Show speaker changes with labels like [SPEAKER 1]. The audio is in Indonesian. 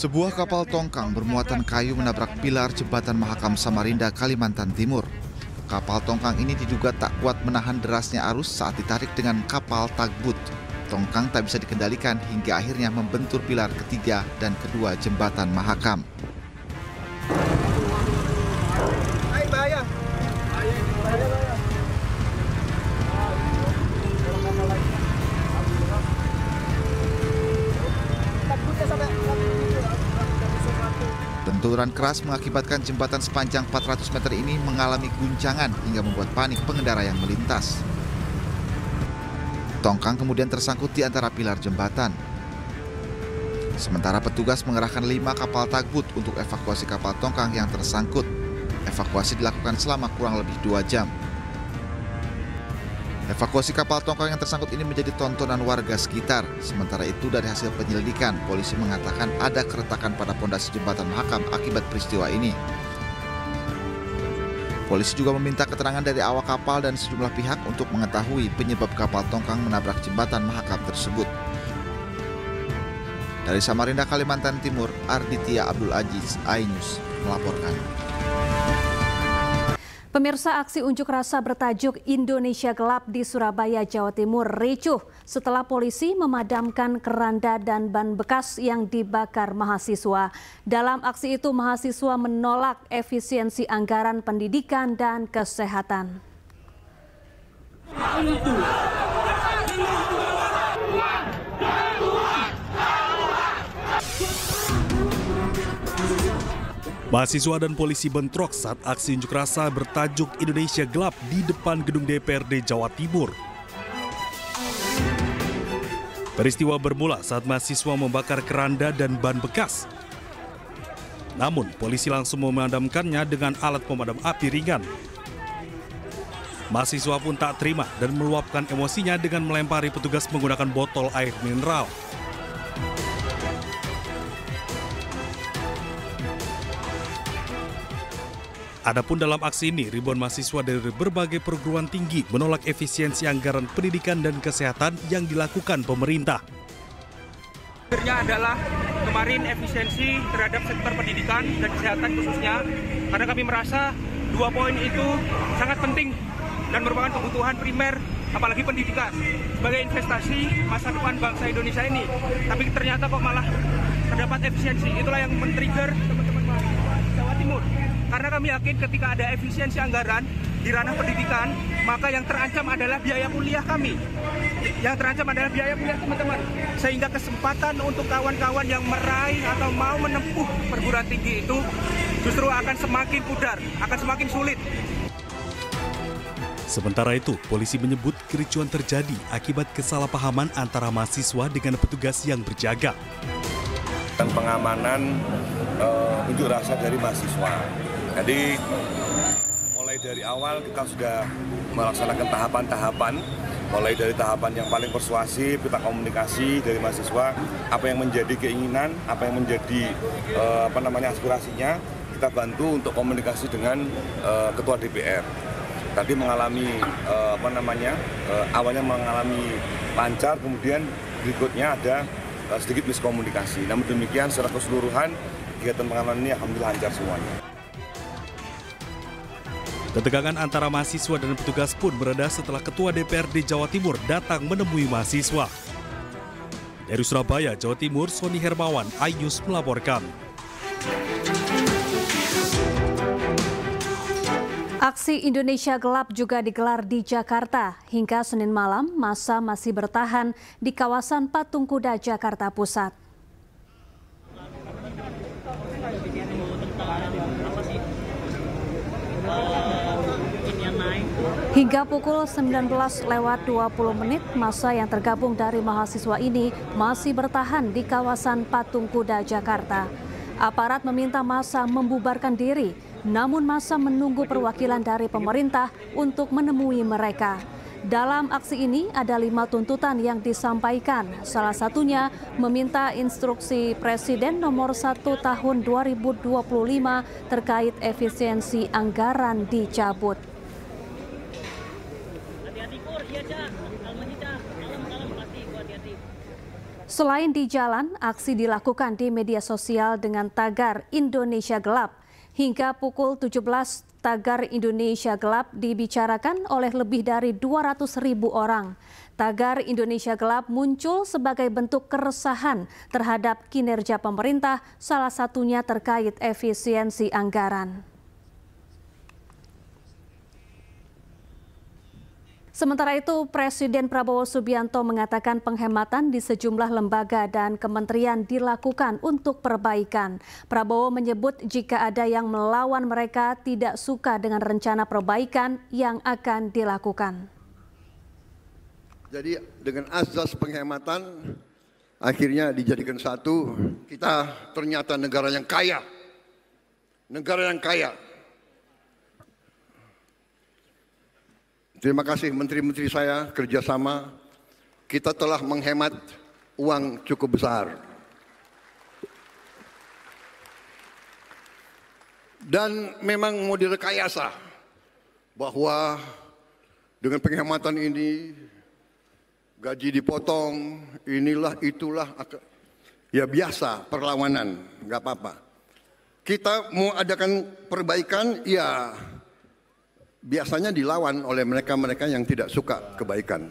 [SPEAKER 1] Sebuah kapal tongkang bermuatan kayu menabrak pilar jembatan Mahakam Samarinda, Kalimantan Timur. Kapal tongkang ini diduga tak kuat menahan derasnya arus saat ditarik dengan kapal tugboat. Tongkang tak bisa dikendalikan hingga akhirnya membentur pilar ketiga dan kedua jembatan Mahakam. Benturan keras mengakibatkan jembatan sepanjang 400 meter ini mengalami guncangan hingga membuat panik pengendara yang melintas. Tongkang kemudian tersangkut di antara pilar jembatan. Sementara petugas mengerahkan 5 kapal tugboat untuk evakuasi kapal tongkang yang tersangkut. Evakuasi dilakukan selama kurang lebih 2 jam. Evakuasi kapal tongkang yang tersangkut ini menjadi tontonan warga sekitar. Sementara itu dari hasil penyelidikan, polisi mengatakan ada keretakan pada pondasi jembatan Mahakam akibat peristiwa ini. Polisi juga meminta keterangan dari awak kapal dan sejumlah pihak untuk mengetahui penyebab kapal tongkang menabrak jembatan Mahakam tersebut. Dari Samarinda, Kalimantan Timur, Arditya Abdul Aziz, iNews melaporkan.
[SPEAKER 2] Pemirsa, aksi unjuk rasa bertajuk Indonesia Gelap di Surabaya, Jawa Timur ricuh setelah polisi memadamkan keranda dan ban bekas yang dibakar mahasiswa. Dalam aksi itu, mahasiswa menolak efisiensi anggaran pendidikan dan kesehatan.
[SPEAKER 3] Mahasiswa dan polisi bentrok saat aksi unjuk rasa bertajuk Indonesia Gelap di depan gedung DPRD Jawa Timur. Peristiwa bermula saat mahasiswa membakar keranda dan ban bekas. Namun, polisi langsung memadamkannya dengan alat pemadam api ringan. Mahasiswa pun tak terima dan meluapkan emosinya dengan melempari petugas menggunakan botol air mineral. Adapun dalam aksi ini, ribuan mahasiswa dari berbagai perguruan tinggi menolak efisiensi anggaran pendidikan dan kesehatan yang dilakukan pemerintah.
[SPEAKER 4] Akhirnya adalah kemarin efisiensi terhadap sektor pendidikan dan kesehatan khususnya, karena kami merasa 2 poin itu sangat penting dan merupakan kebutuhan primer, apalagi pendidikan sebagai investasi masa depan bangsa Indonesia ini. Tapi ternyata kok malah terdapat efisiensi, itulah yang men-trigger teman-teman Jawa Timur. Karena kami yakin ketika ada efisiensi anggaran di ranah pendidikan, maka yang terancam adalah biaya kuliah kami. Yang terancam adalah biaya kuliah teman-teman. Sehingga kesempatan untuk kawan-kawan yang meraih atau mau menempuh perguruan tinggi itu justru akan semakin pudar, akan semakin sulit.
[SPEAKER 3] Sementara itu, polisi menyebut kericuan terjadi akibat kesalahpahaman antara mahasiswa dengan petugas yang berjaga.
[SPEAKER 5] Dan pengamanan unjuk rasa dari mahasiswa. Jadi mulai dari awal kita sudah melaksanakan tahapan-tahapan, mulai dari tahapan yang paling persuasif, kita komunikasi dari mahasiswa, apa yang menjadi keinginan, apa yang menjadi aspirasinya, kita bantu untuk komunikasi dengan Ketua DPR. Tadi mengalami awalnya mengalami lancar, kemudian berikutnya ada sedikit miskomunikasi. Namun demikian secara keseluruhan kegiatan pengamanan ini alhamdulillah lancar semuanya.
[SPEAKER 3] Ketegangan antara mahasiswa dan petugas pun bereda setelah Ketua DPRD Jawa Timur datang menemui mahasiswa. Dari Surabaya, Jawa Timur, Sony Hermawan, iNews melaporkan.
[SPEAKER 2] Aksi Indonesia Gelap juga digelar di Jakarta. Hingga Senin malam, massa masih bertahan di kawasan Patung Kuda, Jakarta Pusat. Hingga pukul 19:20 massa yang tergabung dari mahasiswa ini masih bertahan di kawasan Patung Kuda, Jakarta. Aparat meminta massa membubarkan diri, namun massa menunggu perwakilan dari pemerintah untuk menemui mereka. Dalam aksi ini ada 5 tuntutan yang disampaikan, salah satunya meminta instruksi Presiden nomor 1 tahun 2025 terkait efisiensi anggaran dicabut. Selain di jalan, aksi dilakukan di media sosial dengan tagar Indonesia Gelap. Hingga pukul 17, tagar Indonesia Gelap dibicarakan oleh lebih dari 200.000 orang. Tagar Indonesia Gelap muncul sebagai bentuk keresahan terhadap kinerja pemerintah, salah satunya terkait efisiensi anggaran. Sementara itu, Presiden Prabowo Subianto mengatakan penghematan di sejumlah lembaga dan kementerian dilakukan untuk perbaikan. Prabowo menyebut jika ada yang melawan mereka tidak suka dengan rencana perbaikan yang akan dilakukan.
[SPEAKER 6] Jadi dengan azas penghematan akhirnya dijadikan satu, kita ternyata negara yang kaya. Negara yang kaya. Terima kasih menteri-menteri saya kerjasama, kita telah menghemat uang cukup besar. Dan memang mau direkayasa bahwa dengan penghematan ini gaji dipotong, inilah itulah, ya biasa perlawanan, nggak apa-apa. Kita mau adakan perbaikan, ya biasanya dilawan oleh mereka-mereka yang tidak suka kebaikan.